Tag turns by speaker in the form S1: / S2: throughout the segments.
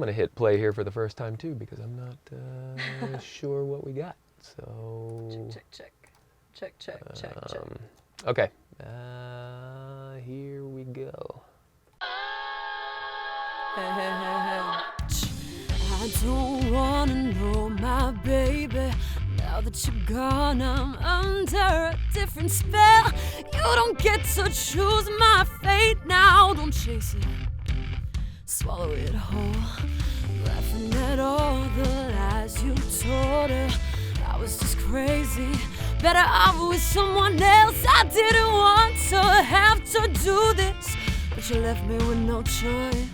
S1: going to hit play here for the first time too because I'm not sure what we got. So
S2: Check.
S1: okay, here we go.
S2: I don't wanna know my baby. Now that you're gone, I'm under a different spell. You don't get to choose my fate now. Don't chase it, swallow it whole. Laughing at all the lies you told her. I was just crazy, better off with someone else. I didn't want to have to do this, but you left me with no choice.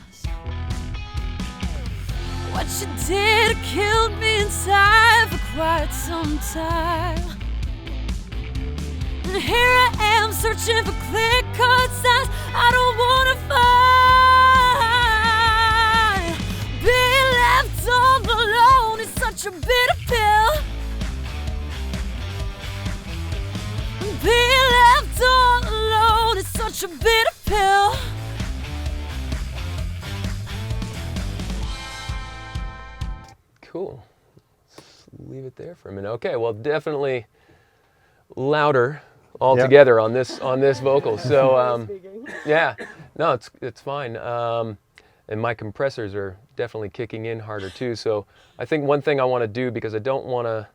S2: What you did killed me inside for quite some time. And here I am searching for clear-cut signs I don't wanna find. Being left all alone is such a bitter pill. Being left all alone is such a bitter pill.
S1: Cool. Let's leave it there for a minute. Okay, well, definitely louder altogether on this vocal. So yeah, no, it's fine. And my compressors are definitely kicking in harder too. So I think one thing I want to do, because I don't want to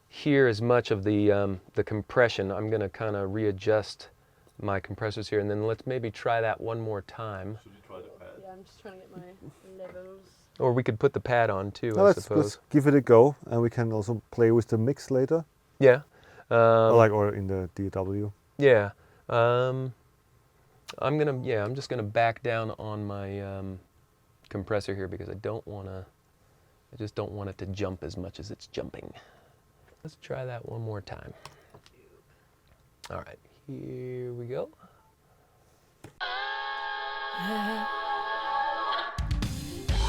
S1: hear as much of the compression, I'm going to kind of readjust my compressors here, and then let's maybe try that one more time.
S3: Should we try the pad?
S2: Yeah, I'm just trying to get my levels.
S1: Or we could put the pad on too,
S4: No,
S1: I
S4: let's
S1: suppose.
S4: give it a go, and we can also play with the mix later.
S1: Yeah.
S4: Or in the DW.
S1: Yeah. I'm just gonna back down on my compressor here because I just don't want it to jump as much as it's jumping. Let's try that one more time. All right, here we go.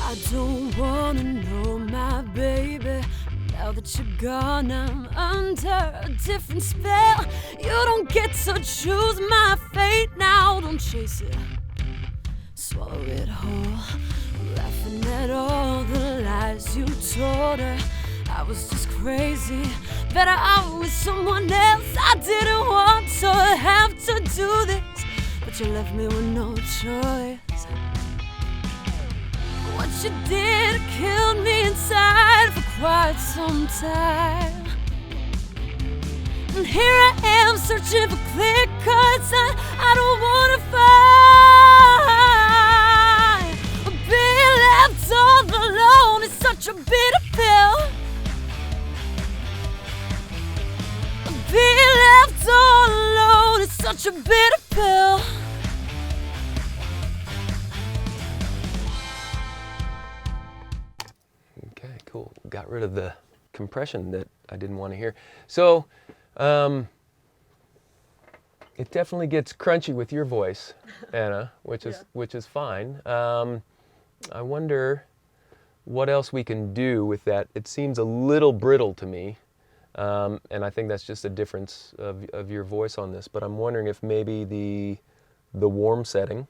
S2: I don't wanna know my baby. Now that you're gone, I'm under a different spell. You don't get to choose my fate now. Don't chase it, swallow it whole. Laughing at all the lies you told her. I was just crazy, better off with someone else. I didn't want to have to do this, but you left me with no choice. What you did killed me inside for quite some time. And here I am searching for clear-cut signs I don't wanna find. Being left all alone is such a bitter pill. Being left all alone is such a bitter pill.
S1: Okay, cool. Got rid of the compression that I didn't want to hear. So, it definitely gets crunchy with your voice, Anna, which is fine. I wonder what else we can do with that. It seems a little brittle to me, and I think that's just a difference of your voice on this. But I'm wondering if maybe the warm setting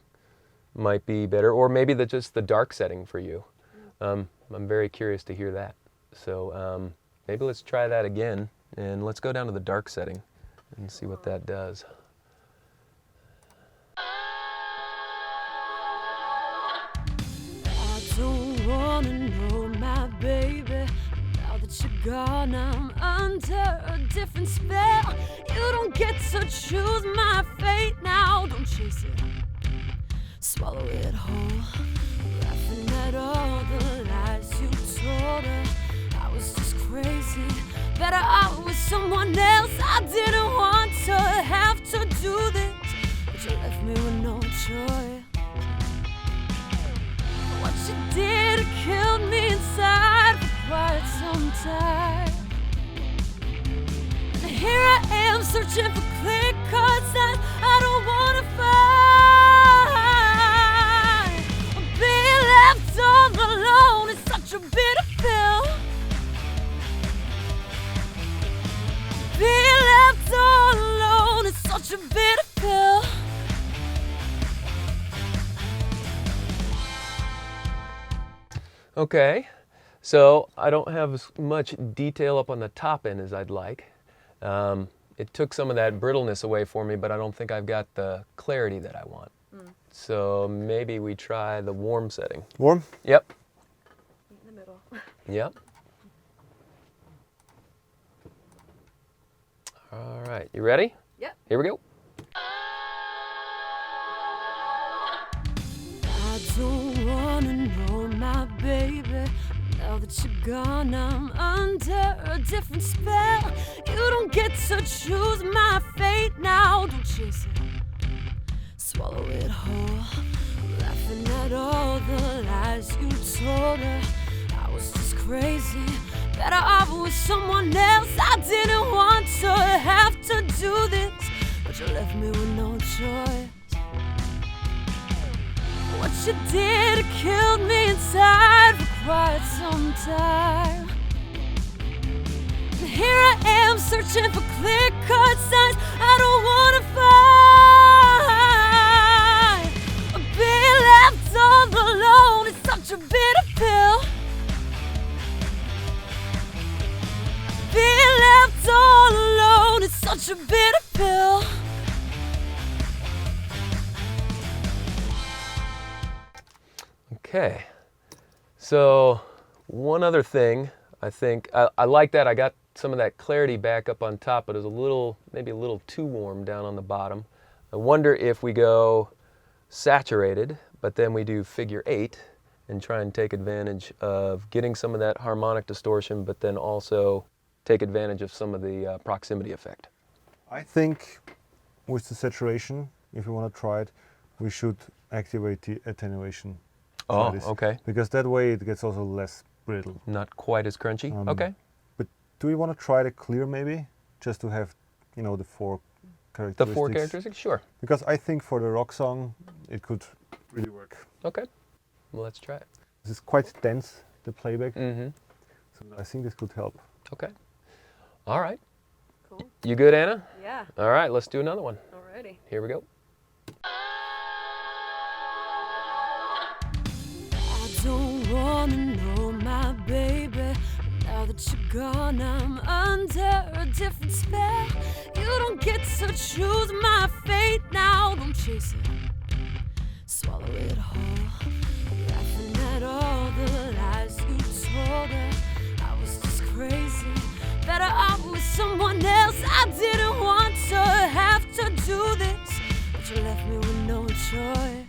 S1: might be better, or maybe just the dark setting for you. I'm very curious to hear that. So maybe let's try that again, and let's go down to the dark setting and see what that does.
S2: I don't wanna know my baby. Now that you're gone, I'm under a different spell. You don't get to choose my fate now. Don't chase it, swallow it whole. Laughing at all the lies you told her. I was just crazy, better off with someone else. I didn't want to have to do this, but you left me with no choice. What you did killed me inside for quite some time. And here I am searching for clear-cut signs I don't wanna find. Being left all alone is such a bitter pill. Being left all alone is such a bitter pill.
S1: Okay, so I don't have as much detail up on the top end as I'd like. It took some of that brittleness away for me, but I don't think I've got the clarity that I want. So maybe we try the warm setting.
S4: Warm?
S1: Yep.
S2: In the middle.
S1: Yep. All right, you ready?
S2: Yep.
S1: Here we go.
S2: I don't wanna know my baby. Now that you're gone, I'm under a different spell. You don't get to choose my fate now. Don't chase it, swallow it whole. Laughing at all the lies you told her. I was just crazy, better off with someone else. I didn't want to have to do this, but you left me with no choice. What you did killed me inside for quite some time. And here I am searching for clear-cut signs I don't wanna find. Being left all alone is such a bitter pill. Being left all alone is such a bitter pill.
S1: Okay, so one other thing, I think, I like that I got some of that clarity back up on top, but it was a little, maybe a little too warm down on the bottom. I wonder if we go saturated, but then we do figure 8 and try and take advantage of getting some of that harmonic distortion, but then also take advantage of some of the proximity effect.
S4: I think with the saturation, if you want to try it, we should activate the attenuation.
S1: Oh, okay.
S4: Because that way it gets also less brittle.
S1: Not quite as crunchy? Okay.
S4: But do we want to try the clear maybe? Just to have, you know, the 4 characteristics.
S1: The 4 characteristics? Sure.
S4: Because I think for the rock song, it could really work.
S1: Okay. Well, let's try it.
S4: This is quite dense, the playback.
S1: Mm-hmm.
S4: So I think this could help.
S1: Okay. All right.
S2: Cool.
S1: You good, Anna?
S2: Yeah.
S1: All right, let's do another one.
S2: Alrighty.
S1: Here we go.
S2: I don't wanna know my baby. Now that you're gone, I'm under a different spell. You don't get to choose my fate now. Don't chase it, swallow it whole. Laughing at all the lies you told her. I was just crazy, better off with someone else. I didn't want to have to do this, but you left me with no choice.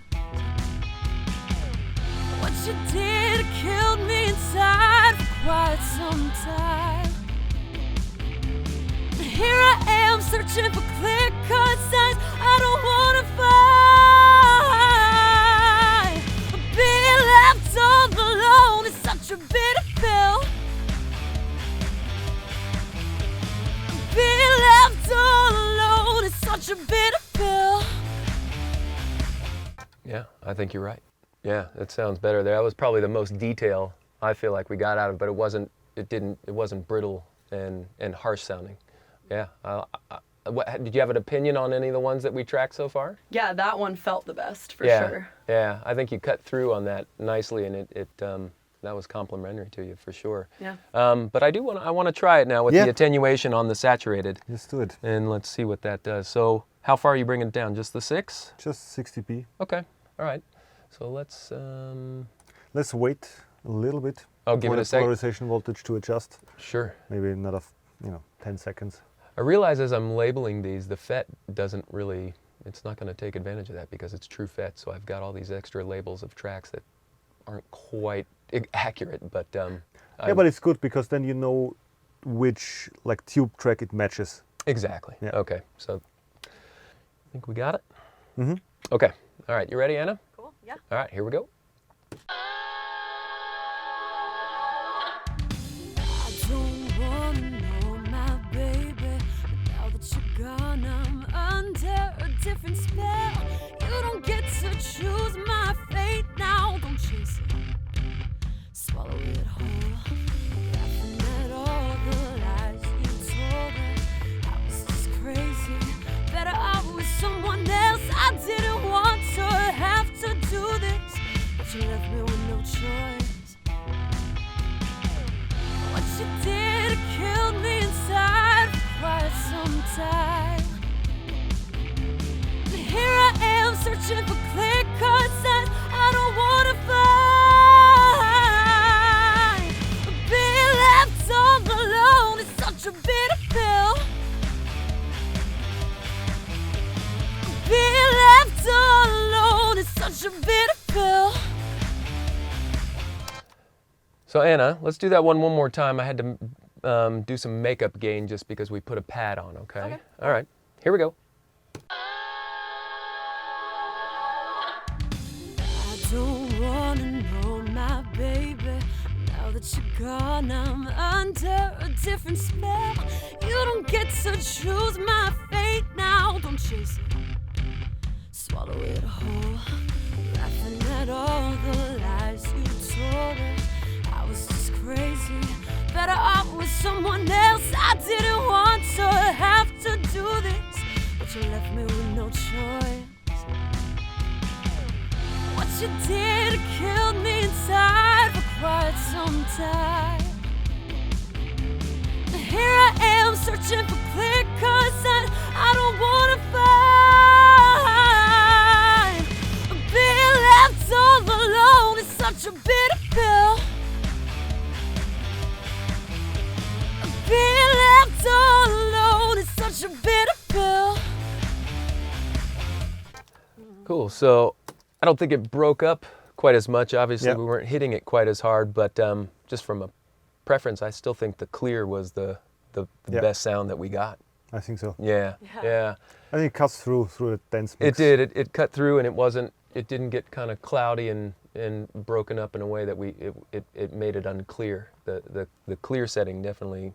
S2: What you did killed me inside for quite some time. And here I am searching for clear-cut signs I don't wanna find. Being left all alone is such a bitter pill. Being left all alone is such a bitter pill.
S1: Yeah, I think you're right. Yeah, it sounds better there. That was probably the most detail I feel like we got out of it, but it wasn't brittle and harsh sounding. Yeah. Did you have an opinion on any of the ones that we tracked so far?
S3: Yeah, that one felt the best for
S1: Yeah.
S3: sure.
S1: Yeah, I think you cut through on that nicely, and that was complimentary to you for sure.
S3: Yeah.
S1: But I want to try it now with the attenuation on the saturated.
S4: Let's do it.
S1: And let's see what that does. So how far are you bringing it down? Just the 6?
S4: Just 60p.
S1: Okay. All right. So let's
S4: wait a little bit.
S1: I'll give
S4: for
S1: it a
S4: the
S1: second.
S4: polarization voltage to adjust.
S1: Sure.
S4: Maybe another, 10 seconds.
S1: I realize as I'm labeling these, the FET doesn't really, it's not going to take advantage of that because it's true FET. So I've got all these extra labels of tracks that aren't quite accurate, but
S4: yeah, but it's good because then you know which tube track it matches.
S1: Exactly.
S4: Yeah.
S1: Okay. So I think we got it.
S4: Mm-hmm.
S1: Okay. All right. You ready, Anna?
S2: Cool, yeah.
S1: All right. Here we go.
S2: I don't wanna know my baby. Now that you're gone, I'm under a different spell. You don't get to choose my fate now. Don't chase it, swallow it whole. Laughing at all the lies you told her. I was just crazy, better off with someone else. I didn't want to have to do this, but you left me with no choice. such a bitter pill.
S1: So Anna, let's do that one more time. I had to do some makeup gain just because we put a pad on, okay? All right, here we go.
S2: I don't wanna know my baby. Now that you're gone, I'm under a different spell. You don't get to choose my fate now. Don't chase it, swallow it whole. Laughing at all the lies you told her. I was just crazy, better off with someone else. I didn't want to have to do this, but you left me with no choice. What you did killed me inside for quite some time. Here I am searching for clear cuts that I don't wanna find. Being left all alone is such a bitter pill. Being left all alone is such a bitter pill.
S1: Cool, so I don't think it broke up quite as much. Obviously,
S4: Yeah.
S1: we weren't hitting it quite as hard, but just from a preference, I still think the clear was the
S4: Yeah.
S1: best sound that we got.
S4: I think so.
S1: Yeah, yeah.
S4: I think it cuts through the dense mix.
S1: It did. It cut through, and it didn't get kind of cloudy and broken up in a way that it made it unclear. The clear setting definitely,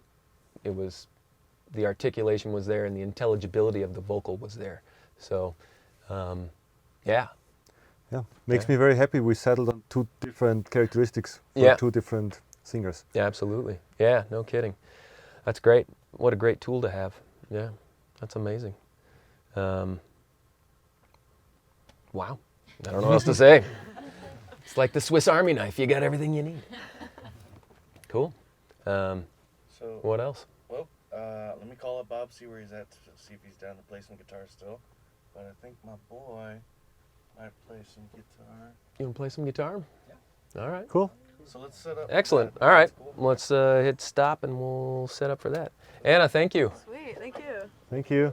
S1: the articulation was there and the intelligibility of the vocal was there. So, yeah.
S4: Yeah, makes
S1: Yeah.
S4: me very happy. We settled on two different characteristics for
S1: Yeah.
S4: two different singers.
S1: Yeah, absolutely. Yeah, no kidding. That's great. What a great tool to have. Yeah, that's amazing. Wow. I don't know what else to say. It's like the Swiss Army knife. You got everything you need. Cool.
S5: So,
S1: What else?
S5: well, let me call up Bob, see where he's at, to see if he's down to play some guitar still. But I think my boy might play some guitar.
S1: You want to play some guitar? Yeah. All right.
S4: Cool.
S5: So let's set up.
S1: Excellent.
S5: that.
S1: All right.
S5: Cool.
S1: Let's hit stop and we'll set up for that. Anna, thank you.
S3: Sweet, thank you.
S4: Thank you.